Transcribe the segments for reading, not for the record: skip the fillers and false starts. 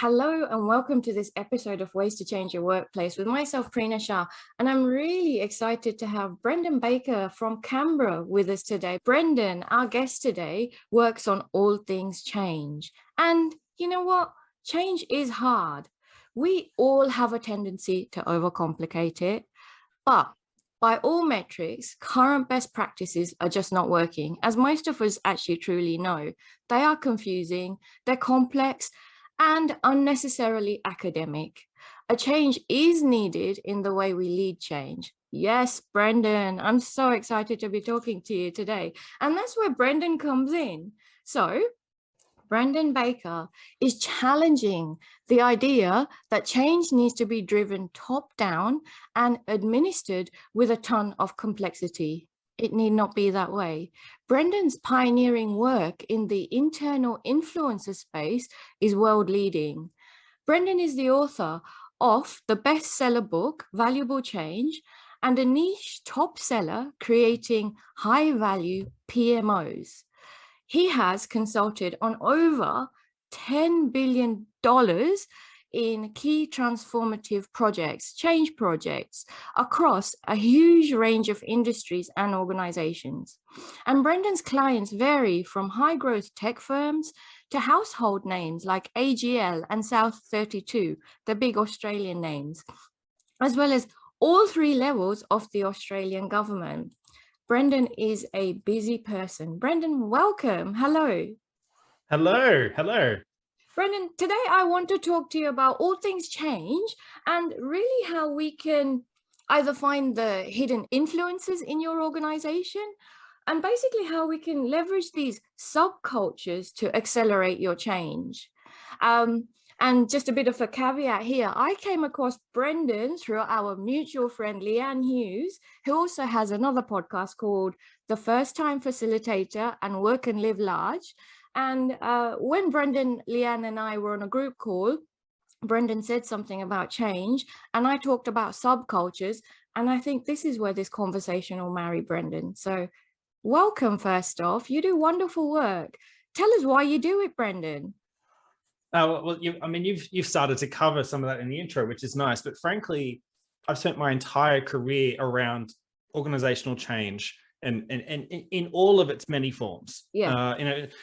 Hello and welcome to this episode of Ways to Change Your Workplace with myself, Prina Shah. And I'm really excited to have Brendon Baker from Canberra with us today. Brendon, our guest today, works on all things change. And you know what? Change is hard. We all have a tendency to overcomplicate it, but by all metrics, current best practices are just not working, as most of us actually truly know. They are confusing, they're complex, and unnecessarily academic. A change is needed in the way we lead change. Yes, Brendon, I'm so excited to be talking to you today. And that's where Brendon comes in. So, Brendon Baker is challenging the idea that change needs to be driven top down and administered with a ton of complexity. It need not be that way. Brendon's pioneering work in the internal influencer space is world leading. Brendon is the author of the bestseller book, Valuable Change, and a niche top seller, Creating High Value PMOs. He has consulted on over $10 billion in key transformative projects, change projects across a huge range of industries and organizations. And Brendon's clients vary from high growth tech firms to household names like AGL and South 32, the big Australian names, as well as all three levels of the Australian government. Brendon is a busy person. Brendon, welcome. Hello. Hello. Brendon, today I want to talk to you about all things change and really how we can either find the hidden influences in your organization and basically how we can leverage these subcultures to accelerate your change. And just a bit of a caveat here, I came across Brendon through our mutual friend, Leanne Hughes, who also has another podcast called The First Time Facilitator and Work and Live Large. And when Brendon, Leanne and I were on a group call, Brendon said something about change and I talked about subcultures. And I think this is where this conversation will marry, Brendon. So welcome, first off. You do wonderful work. Tell us why you do it, Brendon. You've started to cover some of that in the intro, which is nice. But frankly, I've spent my entire career around organizational change and in all of its many forms. Yeah.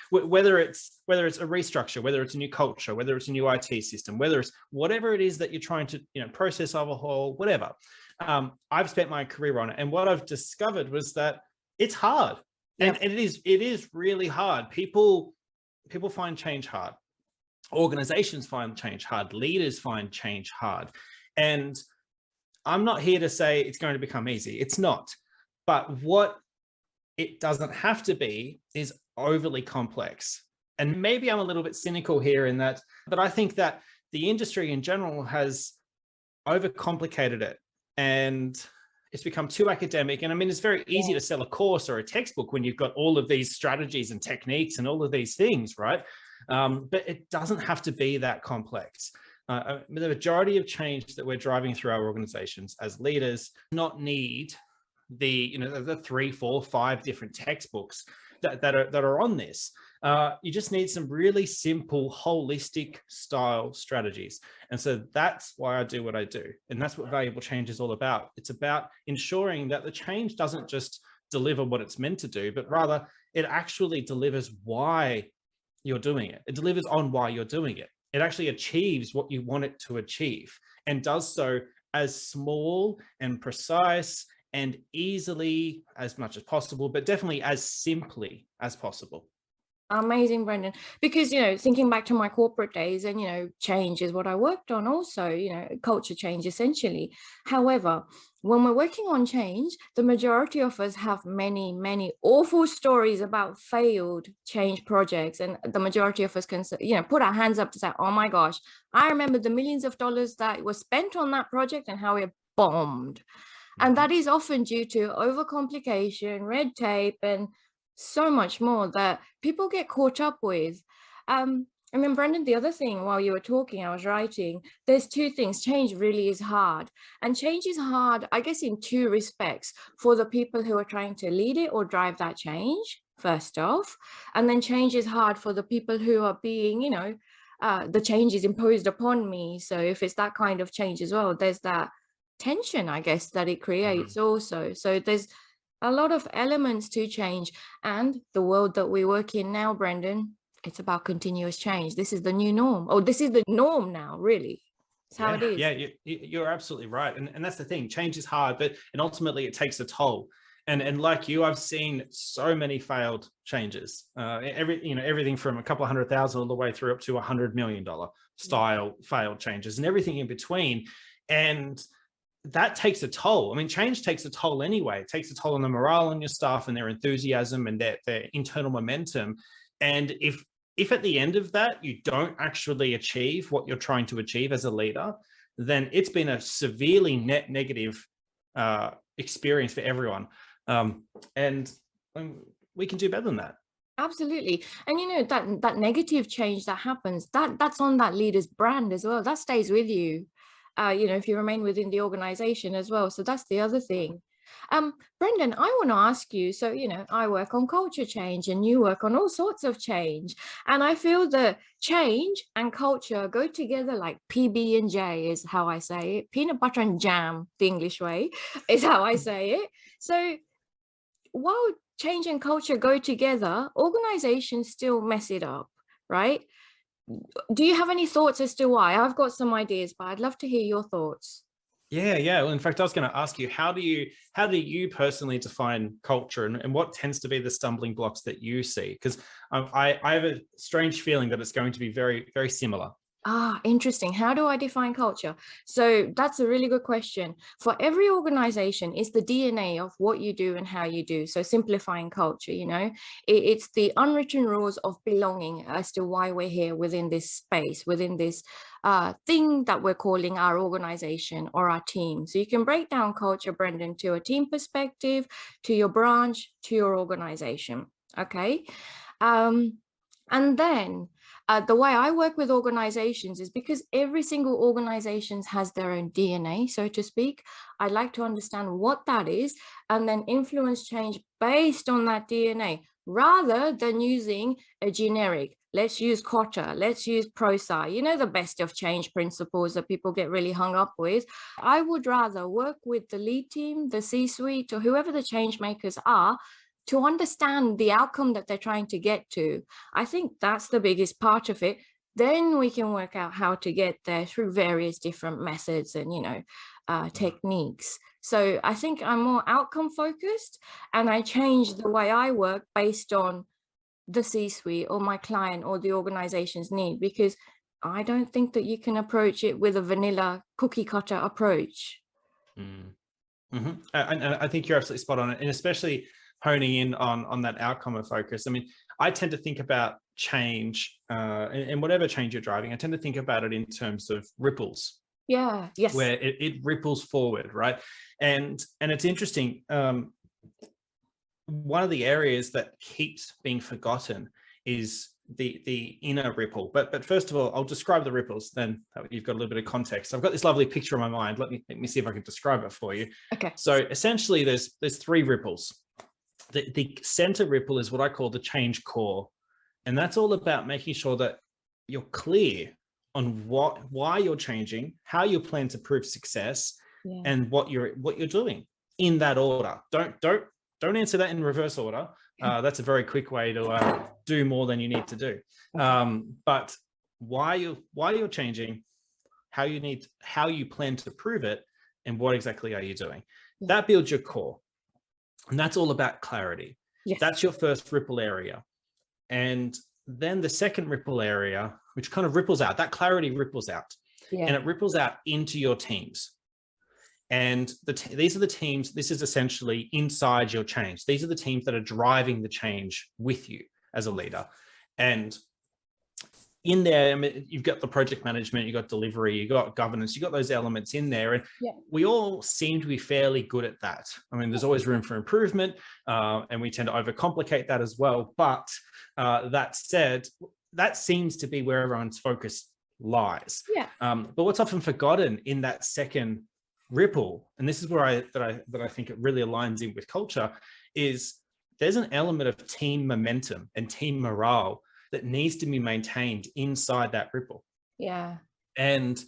Whether it's a restructure, whether it's a new culture, whether it's a new IT system, whether it's whatever it is that you're trying to process overhaul, whatever. I've spent my career on it, and what I've discovered was that it's hard, and it is really hard. People find change hard. Organizations find change hard. Leaders find change hard. And I'm not here to say it's going to become easy. It's not. But what it doesn't have to be is overly complex. And maybe I'm a little bit cynical here in that, but I think that the industry in general has overcomplicated it and it's become too academic. And I mean, it's very easy to sell a course or a textbook when you've got all of these strategies and techniques and all of these things, right? But it doesn't have to be that complex. The majority of change that we're driving through our organizations as leaders not need the 3, 4, 5 different textbooks that are on this. You just need some really simple, holistic style strategies. And so that's why I do what I do. And that's what valuable change is all about. It's about ensuring that the change doesn't just deliver what it's meant to do, but rather it actually delivers why you're doing it. It delivers on why you're doing it. It actually achieves what you want it to achieve and does so as small and precise and easily as much as possible, but definitely as simply as possible. Amazing, Brendon. Because, thinking back to my corporate days and, change is what I worked on also, culture change essentially. However, when we're working on change, the majority of us have many, many awful stories about failed change projects. And the majority of us can, put our hands up to say, oh my gosh, I remember the millions of dollars that were spent on that project and how it bombed. And that is often due to overcomplication, red tape, and so much more that people get caught up with. And then, Brendon, the other thing while you were talking, I was writing, there's two things. Change really is hard. And change is hard, I guess, in two respects: for the people who are trying to lead it or drive that change, first off. And then change is hard for the people who are being, the change is imposed upon me. So if it's that kind of change as well, there's that tension, I guess, that it creates also. So there's a lot of elements to change. And the world that we work in now, Brendon, it's about continuous change. This is the new norm. Oh, this is the norm now, really. It's how it is. Yeah, you're absolutely right. And that's the thing. Change is hard, and ultimately it takes a toll. And like you, I've seen so many failed changes. Everything from a couple of $100,000 all the way through up to $100 million style failed changes, and everything in between. And that takes a toll. I mean, change takes a toll anyway. It takes a toll on the morale on your staff and their enthusiasm and their internal momentum. And if at the end of that, you don't actually achieve what you're trying to achieve as a leader, then it's been a severely net negative experience for everyone. And we can do better than that. Absolutely. And you know, that negative change that happens, that's on that leader's brand as well. That stays with you, if you remain within the organization as well. So that's the other thing. Brendon, I want to ask you, so, I work on culture change and you work on all sorts of change. And I feel that change and culture go together like PB and J is how I say it. Peanut butter and jam, the English way, is how I say it. So while change and culture go together, organizations still mess it up, right? Do you have any thoughts as to why? I've got some ideas, but I'd love to hear your thoughts. Yeah. Well, in fact, I was going to ask you, how do you personally define culture, and what tends to be the stumbling blocks that you see? Because I have a strange feeling that it's going to be very, very similar. Interesting. How do I define culture? So that's a really good question. For every organization, it's the DNA of what you do and how you do. So simplifying culture, it's the unwritten rules of belonging as to why we're here within this space, within this thing that we're calling our organization or our team. So you can break down culture, Brendon, to a team perspective, to your branch, to your organization. Okay. And then the way I work with organizations is because every single organization has their own DNA, so to speak. I like to understand what that is and then influence change based on that DNA rather than using a generic. Let's use Kotter, let's use ProSci, the best of change principles that people get really hung up with. I would rather work with the lead team, the C-suite, or whoever the change makers are, to understand the outcome that they're trying to get to. I think that's the biggest part of it. Then we can work out how to get there through various different methods and, techniques. So I think I'm more outcome focused, and I change the way I work based on the C-suite or my client or the organization's need, because I don't think that you can approach it with a vanilla cookie cutter approach. And I think you're absolutely spot on, and especially honing in on that outcome of focus. I mean, I tend to think about change and whatever change you're driving, I tend to think about it in terms of ripples. Yeah. Yes. Where it ripples forward, right? And it's interesting. One of the areas that keeps being forgotten is the inner ripple. But first of all, I'll describe the ripples, then you've got a little bit of context. I've got this lovely picture in my mind. Let me see if I can describe it for you. Okay. So essentially there's three ripples. The center ripple is what I call the change core. And that's all about making sure that you're clear on why you're changing, how you plan to prove success, and what you're doing in that order. Don't answer that in reverse order. That's a very quick way to do more than you need to do. But why you're changing, how you plan to prove it, and what exactly are you doing? That builds your core. And that's all about clarity. Yes. That's your first ripple area. And then the second ripple area, which kind of ripples out, that clarity ripples out. Yeah. And it ripples out into your teams. And these are the teams, this is essentially inside your change. These are the teams that are driving the change with you as a leader. And in there, I mean, you've got the project management, you've got delivery, you've got governance, you've got those elements in there. And we all seem to be fairly good at that. I mean, there's always room for improvement, and we tend to overcomplicate that as well. But that said, that seems to be where everyone's focus lies. Yeah. But what's often forgotten in that second ripple, and this is where I think it really aligns in with culture, is there's an element of team momentum and team morale that needs to be maintained inside that ripple. Yeah. And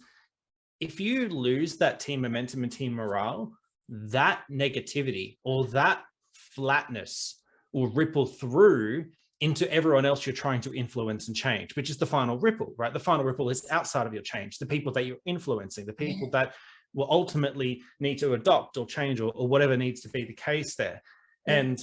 if you lose that team momentum and team morale, that negativity or that flatness will ripple through into everyone else you're trying to influence and change, which is the final ripple, right? The final ripple is outside of your change, the people that you're influencing, the people that will ultimately need to adopt or change or whatever needs to be the case there. And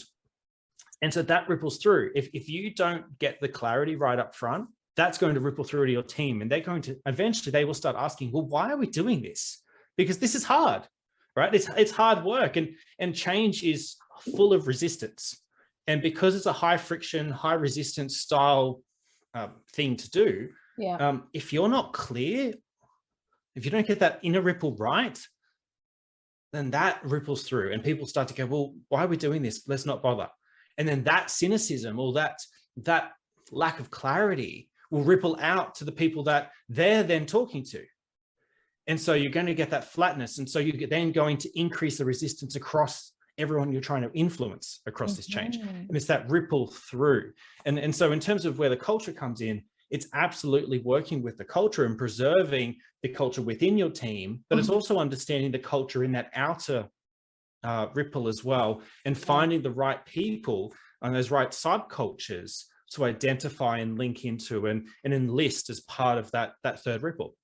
so that ripples through. If you don't get the clarity right up front, that's going to ripple through to your team, and they're going to eventually, they will start asking, well, why are we doing this? Because this is hard, right? It's hard work, and change is full of resistance. And because it's a high friction, high resistance style thing to do, if you're not clear, if you don't get that inner ripple right, then that ripples through and people start to go, well, why are we doing this? Let's not bother. And then that cynicism or that lack of clarity will ripple out to the people that they're then talking to. And so you're going to get that flatness. And so you're then going to increase the resistance across everyone you're trying to influence across this change. And it's that ripple through. And so in terms of where the culture comes in, it's absolutely working with the culture and preserving the culture within your team, but it's also understanding the culture in that outer ripple as well, and finding the right people and those right subcultures to identify and link into and enlist as part of that third ripple.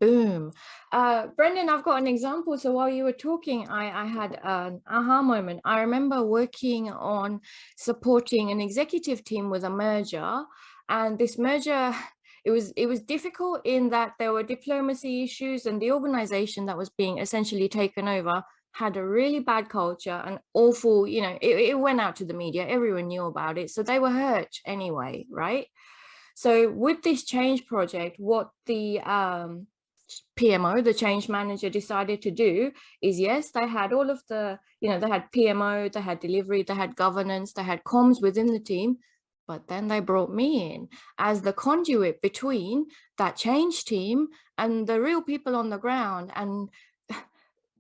Boom. Brendon, I've got an example. So while you were talking, I had an aha moment. I remember working on supporting an executive team with a merger, and this merger, it was difficult in that there were diplomacy issues, and the organization that was being essentially taken over had a really bad culture, an awful, it went out to the media, everyone knew about it, so they were hurt anyway, right? So with this change project, what the PMO, the change manager, decided to do is, yes, they had all of the, they had PMO, they had delivery, they had governance, they had comms within the team, but then they brought me in as the conduit between that change team and the real people on the ground, and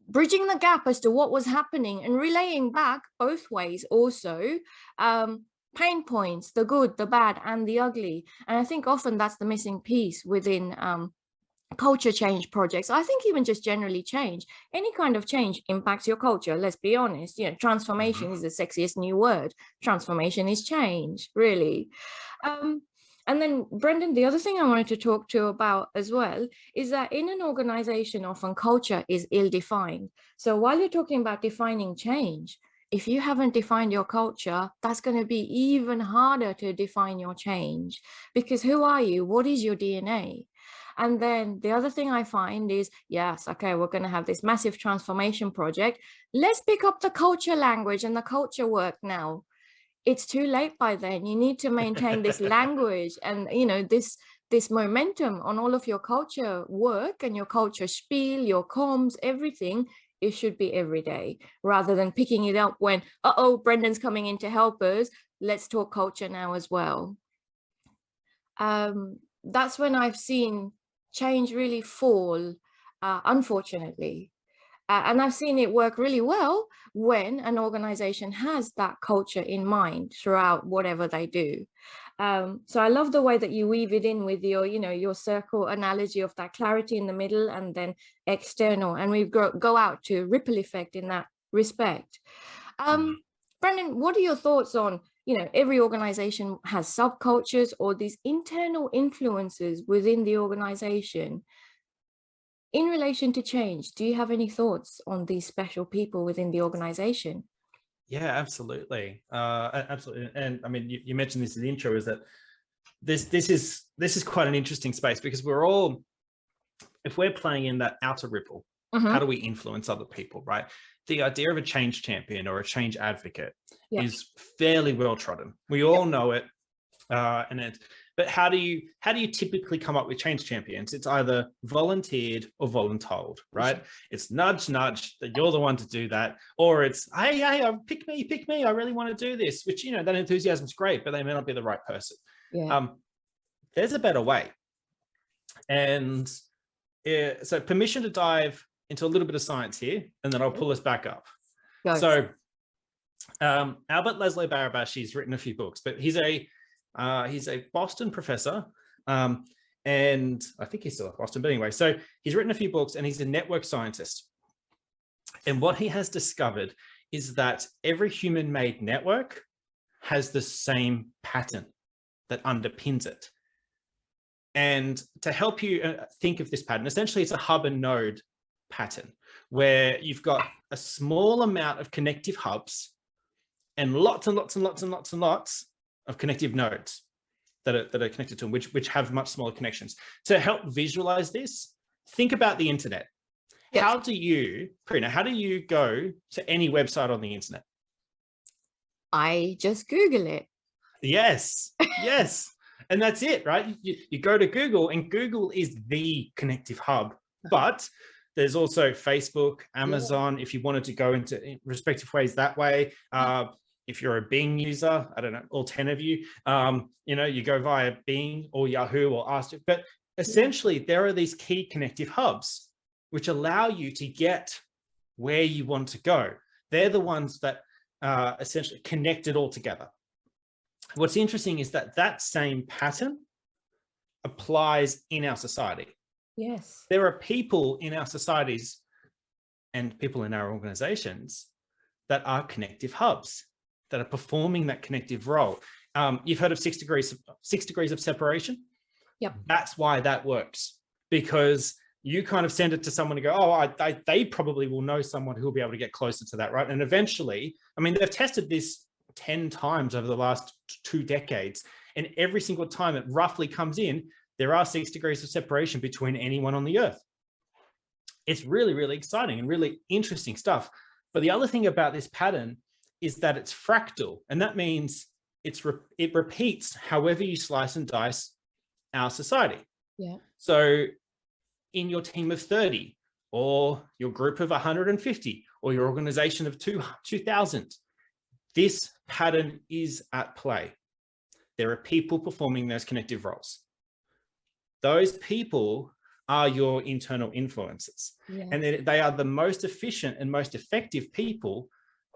bridging the gap as to what was happening and relaying back both ways also, pain points, the good, the bad, and the ugly. And I think often that's the missing piece within culture change projects. I think even just generally change, any kind of change impacts your culture. Let's be honest, transformation is the sexiest new word. Transformation is change, really. And then, Brendon, the other thing I wanted to talk to about as well is that in an organization, often culture is ill-defined. So while you're talking about defining change, if you haven't defined your culture, that's going to be even harder to define your change, because who are you? What is your DNA? And then the other thing I find is, yes, okay, we're going to have this massive transformation project. Let's pick up the culture language and the culture work now. It's too late by then. You need to maintain this language and, this momentum on all of your culture work and your culture spiel, your comms, everything. It should be every day, rather than picking it up when, Brendon's coming in to help us. Let's talk culture now as well. That's when I've seen change really fall, unfortunately. And I've seen it work really well when an organization has that culture in mind throughout whatever they do. So I love the way that you weave it in with your circle analogy of that clarity in the middle and then external, and we go out to ripple effect in that respect. Brendon, what are your thoughts on, every organization has subcultures or these internal influences within the organization? In relation to change, do you have any thoughts on these special people within the organization? Yeah, absolutely. Absolutely. And I mean, you mentioned this in the intro, is that this is quite an interesting space, because if we're playing in that outer ripple, how do we influence other people, right? The idea of a change champion or a change advocate is fairly well trodden. We all know it. But how do you typically come up with change champions? It's either volunteered or voluntold, right? It's nudge, that you're the one to do that. Or it's, hey, pick me. I really want to do this, which, that enthusiasm's great, but they may not be the right person. Yeah. There's a better way. And so permission to dive into a little bit of science here, and then I'll pull us back up. So Albert Laszlo Barabási's written a few books, but he's a He's a Boston professor. And I think he's still at Boston, but anyway, so he's written a few books and he's a network scientist. And what he has discovered is that every human-made network has the same pattern that underpins it. And to help you think of this pattern, essentially it's a hub and node pattern where you've got a small amount of connective hubs and lots and lots and lots and lots and lots of connective nodes that are connected to them, which have much smaller connections. To help visualize this, think about the internet. Yes. How do you, Prina, how do you go to any website on the internet? I just Google it. Yes, yes. And that's it, right? You go to Google and Google is the connective hub, but there's also Facebook, Amazon, if you wanted to go into respective ways that way. If you're a Bing user, I don't know, all 10 of you, you go via Bing or Yahoo or Ask. But essentially, there are these key connective hubs which allow you to get where you want to go. They're the ones that essentially connect it all together. What's interesting is that that same pattern applies in our society. Yes. There are people in our societies and people in our organizations that are connective hubs, that are performing that connective role. You've heard of 6 degrees of separation? Yep. That's why that works, because you kind of send it to someone to go, oh, they probably will know someone who will be able to get closer to that, right? And eventually, I mean, they've tested this 10 times over the last 2 decades, and every single time it roughly comes in, there are 6 degrees of separation between anyone on the earth. It's really, really exciting and really interesting stuff. But the other thing about this pattern is that it's fractal, and that means it repeats however you slice and dice our society. Yeah. So in your team of 30 or your group of 150 or your organization of 2,000, this pattern is at play. There are people performing those connective roles. Those people are your internal influencers. Yeah. And they are the most efficient and most effective people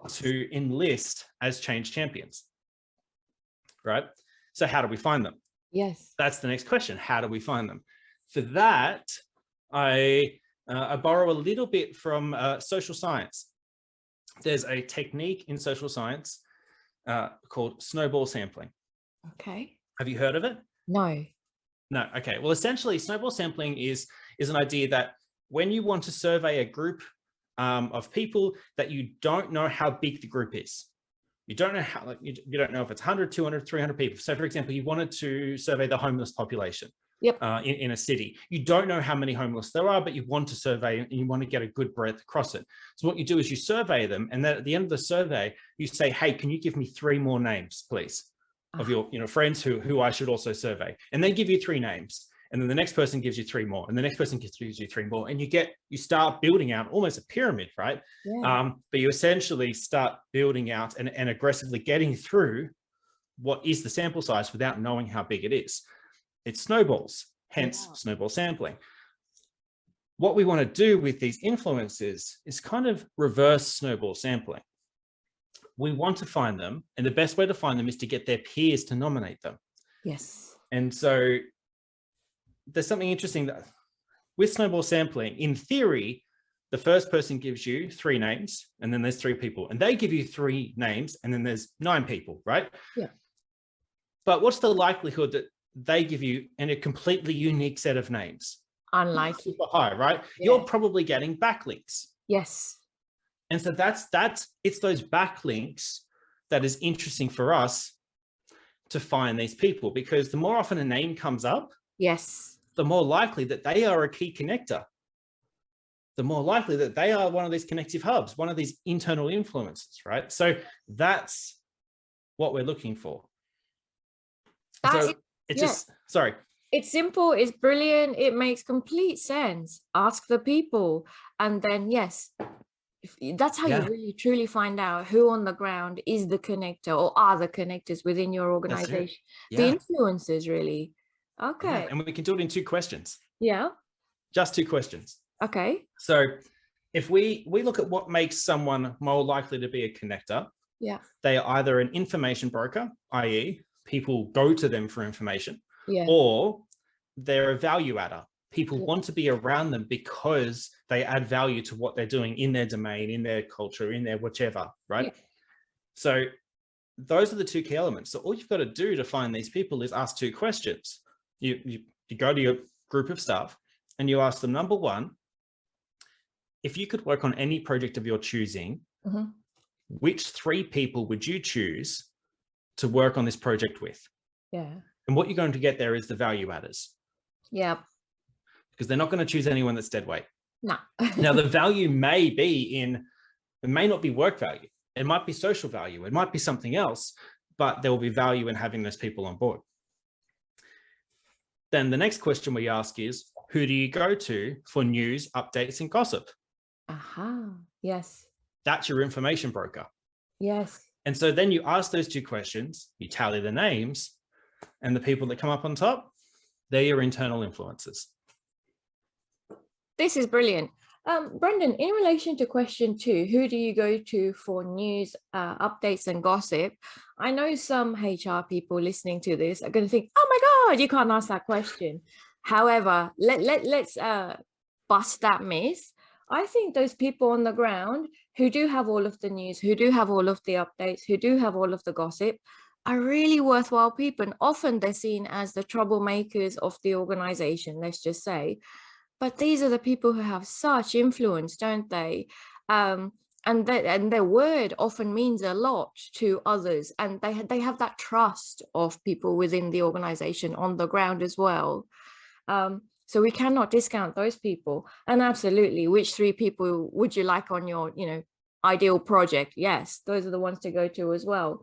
to enlist as change champions, right? So how do we find them? Yes. That's the next question. How do we find them? For that, I borrow a little bit from social science. There's a technique in social science called snowball sampling. Okay. Have you heard of it? No. No. Okay. Well, essentially, snowball sampling is an idea that when you want to survey a group of people that you don't know how big the group is, you don't know how, you don't know if it's 100, 200, 300 people. So, for example, you wanted to survey the homeless population. Yep. In a city. You don't know how many homeless there are, but you want to survey and you want to get a good breadth across it. So what you do is you survey them, and then at the end of the survey, you say, hey, can you give me 3 more names, please, of your friends who I should also survey? And they give you 3 names. And then the next person gives you 3 more, and the next person gives you 3 more. And you start building out almost a pyramid, right? Yeah. But you essentially start building out and aggressively getting through what is the sample size without knowing how big it is. It snowballs, hence snowball sampling. What we want to do with these influences is kind of reverse snowball sampling. We want to find them, and the best way to find them is to get their peers to nominate them. Yes. And so there's something interesting that with snowball sampling, in theory, the first person gives you 3 names, and then there's 3 people, and they give you 3 names, and then there's 9 people, right? Yeah. But what's the likelihood that they give you a completely unique set of names? Unlikely. Super high, right? Yeah. You're probably getting backlinks. Yes. And so it's those backlinks that is interesting for us to find these people, because the more often a name comes up, yes, the more likely that they are a key connector, the more likely that they are one of these connective hubs, one of these internal influences, right? So that's what we're looking for. Sorry. It's simple, it's brilliant, it makes complete sense. Ask the people, and then yes, that's how you really truly find out who on the ground is the connector or are the connectors within your organization. The influencers, really. Okay. And we can do it in 2 questions. Yeah. Just 2 questions. Okay. So if we look at what makes someone more likely to be a connector, yeah, they are either an information broker, i.e. people go to them for information, Yeah. or they're a value adder. People want to be around them because they add value to what they're doing in their domain, in their culture, in their whichever, right? Yeah. So those are the two key elements. So all you've got to do to find these people is ask two questions. You go to your group of staff and you ask them, number one, if you could work on any project of your choosing, which three people would you choose to work on this project with? Yeah. And what you're going to get there is the value adders. Yeah. Because they're not going to choose anyone that's dead weight. No. Now, the value may be it may not be work value. It might be social value. It might be something else, but there will be value in having those people on board. Then the next question we ask is, who do you go to for news, updates, and gossip? Yes. That's your information broker. Yes. And so then you ask those two questions, you tally the names, and the people that come up on top, they're your internal influencers. This is brilliant. Brendon, in relation to question 2, who do you go to for news, updates and gossip? I know some HR people listening to this are going to think, oh my God, you can't ask that question. However, let's bust that myth. I think those people on the ground who do have all of the news, who do have all of the updates, who do have all of the gossip, are really worthwhile people. And often they're seen as the troublemakers of the organization, let's just say. But these are the people who have such influence, don't they? And their word often means a lot to others, and they have that trust of people within the organization on the ground as well. So we cannot discount those people. And absolutely, which 3 people would you like on your, ideal project? Yes, those are the ones to go to as well.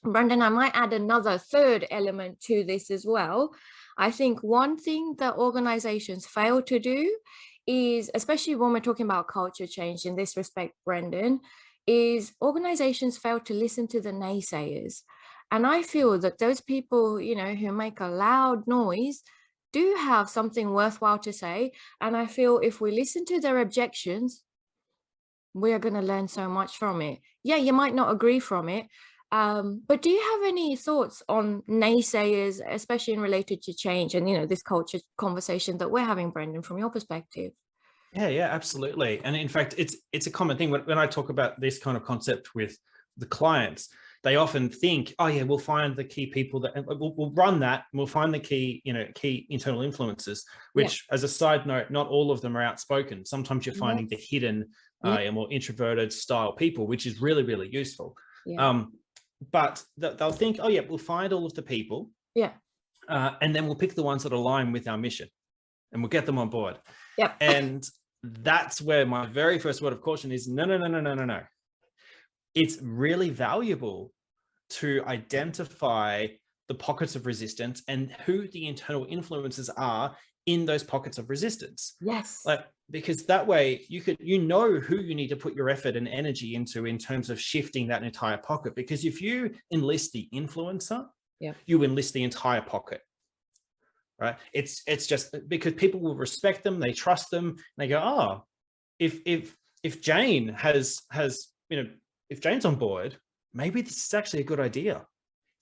Brendon, I might add another third element to this as well. I think one thing that organizations fail to do is, especially when we're talking about culture change in this respect, Brendon, is organizations fail to listen to the naysayers. And I feel that those people, who make a loud noise do have something worthwhile to say. And I feel if we listen to their objections, we are going to learn so much from it. Yeah, you might not agree from it. But do you have any thoughts on naysayers, especially in related to change and, this culture conversation that we're having, Brendon, from your perspective? Yeah, absolutely. And in fact, it's a common thing when I talk about this kind of concept with the clients. They often think, oh yeah, we'll find the key people that we'll run that, and we'll find the key internal influencers, which as a side note, not all of them are outspoken. Sometimes you're finding the hidden, more introverted style people, which is really, really useful. But they'll think, oh yeah, we'll find all of the people. And then we'll pick the ones that align with our mission and we'll get them on board. And that's where my very first word of caution is, no. It's really valuable to identify the pockets of resistance and who the internal influences are in those pockets of resistance. Because that way you know who you need to put your effort and energy into in terms of shifting that entire pocket. Because if you enlist the influencer, you enlist the entire pocket, right? It's just because people will respect them, they trust them, and they go, oh, if Jane has if Jane's on board, maybe this is actually a good idea.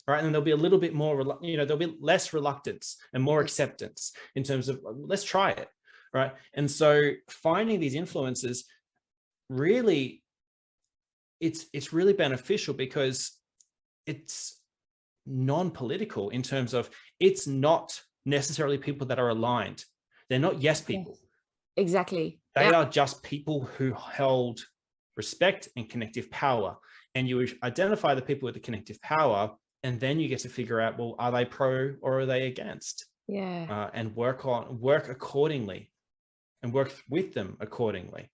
Right. And then there'll be a little bit more, there'll be less reluctance and more acceptance in terms of let's try it. Right. And so finding these influences really, it's really beneficial because it's non-political in terms of it's not necessarily people that are aligned. They're not yes people. Exactly. They are just people who hold respect and connective power. And you identify the people with the connective power. And then you get to figure out, well, are they pro or are they against? And work accordingly and work with them accordingly.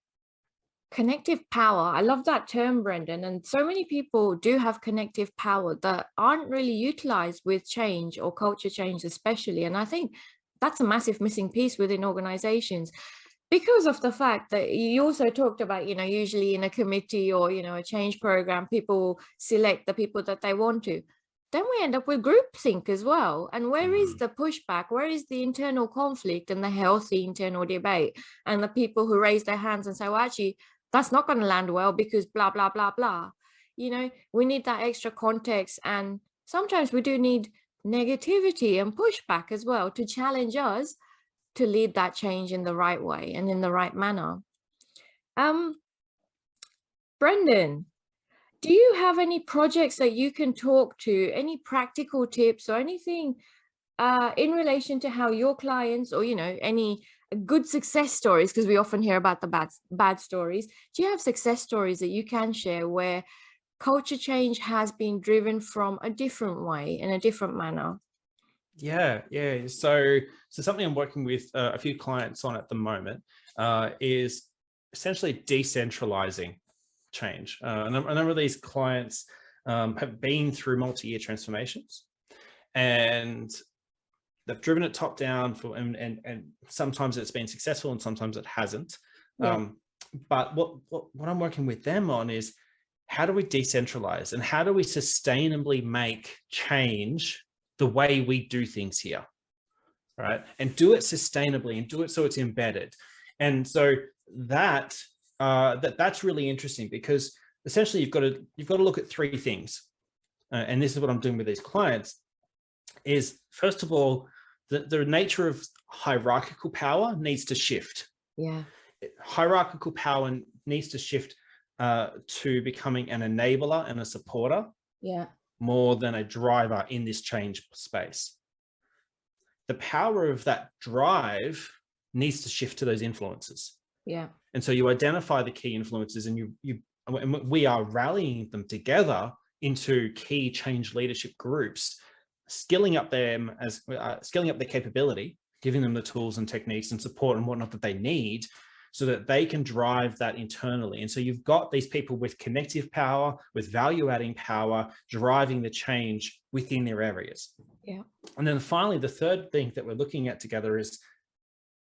Connective power. I love that term, Brendon. And so many people do have connective power that aren't really utilized with change or culture change, especially. And I think that's a massive missing piece within organizations. Because of the fact that you also talked about, usually in a committee or, a change program, people select the people that they want to. Then we end up with groupthink as well. And where is the pushback? Where is the internal conflict and the healthy internal debate? And the people who raise their hands and say, well, actually, that's not going to land well because blah, blah, blah, blah. We need that extra context and sometimes we do need negativity and pushback as well to challenge us to lead that change in the right way and in the right manner. Brendon, do you have any projects that you can talk to, any practical tips or anything in relation to how your clients, or, any good success stories, because we often hear about the bad stories. Do you have success stories that you can share where culture change has been driven from a different way, in a different manner? Yeah. So something I'm working with a few clients on at the moment is essentially decentralizing change. A number of these clients have been through multi-year transformations, and they've driven it top down and sometimes it's been successful and sometimes it hasn't. Yeah. But what I'm working with them on is, how do we decentralize and how do we sustainably make change the way we do things here, right? And do it sustainably and do it so it's embedded. And so that's really interesting, because essentially you've got to look at three things. And this is what I'm doing with these clients is, first of all, the nature of hierarchical power needs to shift. Yeah. Hierarchical power needs to shift to becoming an enabler and a supporter. Yeah. More than a driver in this change space. The power of that drive needs to shift to those influences. Yeah. And so you identify the key influences, and we are rallying them together into key change leadership groups, skilling up their capability, giving them the tools and techniques and support and whatnot that they need, so that they can drive that internally. And so you've got these people with connective power, with value-adding power, driving the change within their areas. Yeah. And then finally, the third thing that we're looking at together is,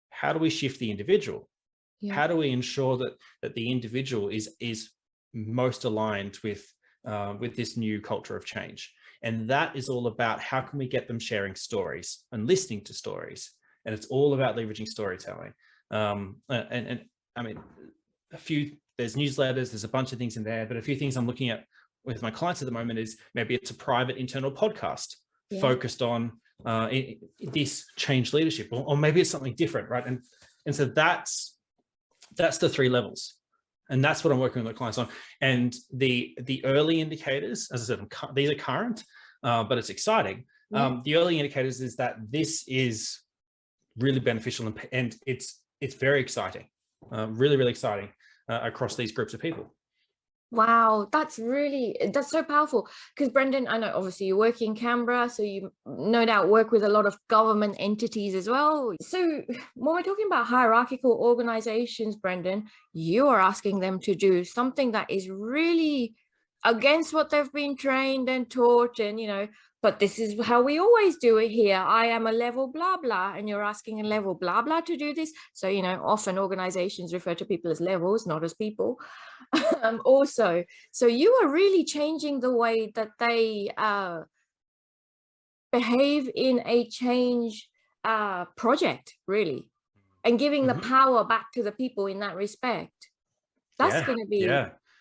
how do we shift the individual? Yeah. How do we ensure that the individual is most aligned with this new culture of change? And that is all about, how can we get them sharing stories and listening to stories? And it's all about leveraging storytelling. And I mean, there's newsletters, there's a bunch of things in there, but a few things I'm looking at with my clients at the moment is, maybe it's a private internal podcast focused on this change leadership, or maybe it's something different, right? And so that's the three levels, and that's what I'm working with my clients on. And the early indicators, as I said, these are current, but it's exciting. The early indicators is that this is really beneficial, and it's very exciting, really exciting across these groups of people. Wow, that's so powerful. Because Brendon, I know obviously you work in Canberra, so you no doubt work with a lot of government entities as well. So when we're talking about hierarchical organizations, Brendon, you are asking them to do something that is really against what they've been trained and taught, and but this is how we always do it here. I am a level blah blah, and you're asking a level blah blah to do this. So often organizations refer to people as levels, not as people. Also, so you are really changing the way that they behave in a change project, really, and giving the power back to the people in that respect. That's going to be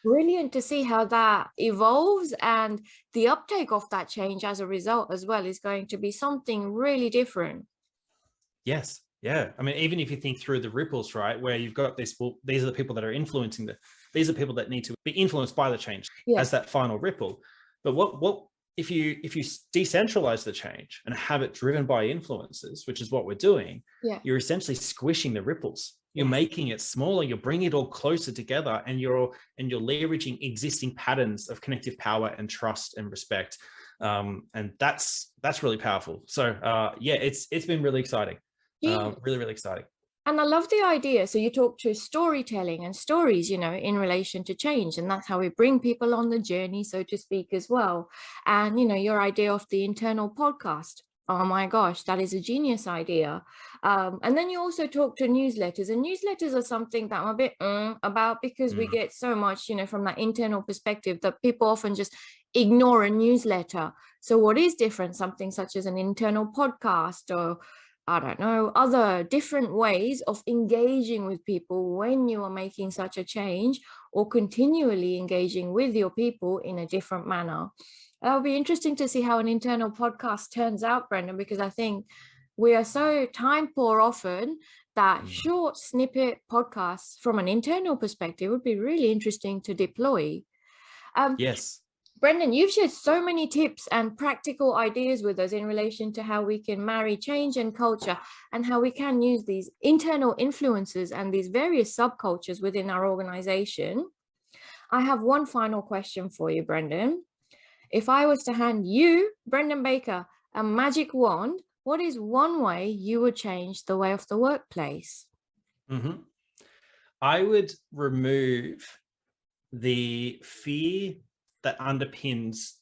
brilliant to see how that evolves, and the uptake of that change as a result as well is going to be something really different. Yes. Yeah. I mean, even if you think through the ripples, right, where you've got this, well, these are the people that are influencing these are people that need to be influenced by the change as that final ripple. But what if you decentralize the change and have it driven by influences, which is what we're doing, you're essentially squishing the ripples. You're making it smaller, you're bringing it all closer together, and you're leveraging existing patterns of connective power and trust and respect. And that's really powerful. So it's been really exciting. Really exciting. And I love the idea. So you talk to storytelling and stories, in relation to change, and that's how we bring people on the journey, so to speak, as well. And, your idea of the internal podcast. Oh my gosh, that is a genius idea. And then you also talk to newsletters, and newsletters are something that I'm a bit about, because we get so much, from that internal perspective, that people often just ignore a newsletter. So what is different? Something such as an internal podcast, or I don't know, other different ways of engaging with people when you are making such a change, or continually engaging with your people in a different manner. It'll be interesting to see how an internal podcast turns out, Brendon, because I think we are so time poor often that short snippet podcasts from an internal perspective would be really interesting to deploy. Yes. Brendon, you've shared so many tips and practical ideas with us in relation to how we can marry change and culture and how we can use these internal influences and these various subcultures within our organization. I have one final question for you, Brendon. If I was to hand you, Brendon Baker, a magic wand, what is one way you would change the way of the workplace? Mm-hmm. I would remove the fear that underpins,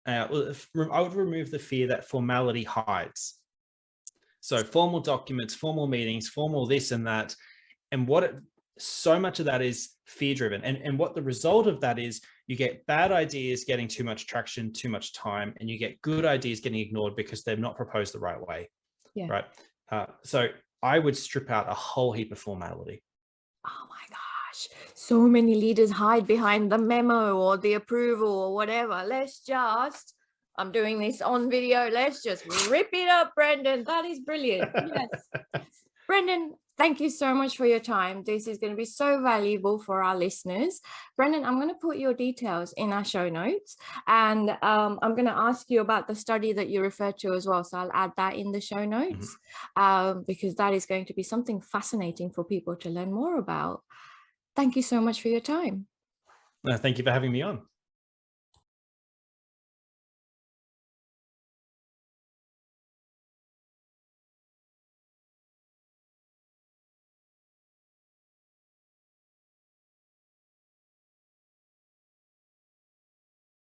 I would remove the fear that formality hides. So formal documents, formal meetings, formal this and that. And so much of that is fear driven. And what the result of that is, you get bad ideas getting too much traction, too much time, and you get good ideas getting ignored because they're not proposed the right way. Yeah. Right. So I would strip out a whole heap of formality. Oh my gosh, so many leaders hide behind the memo or the approval or whatever. I'm doing this on video. Let's just rip it up, Brendon. That is brilliant. Yes. Brendon, thank you so much for your time. This is going to be so valuable for our listeners. Brendon, I'm going to put your details in our show notes, and I'm going to ask you about the study that you referred to as well. So I'll add that in the show notes because that is going to be something fascinating for people to learn more about. Thank you so much for your time. Thank you for having me on.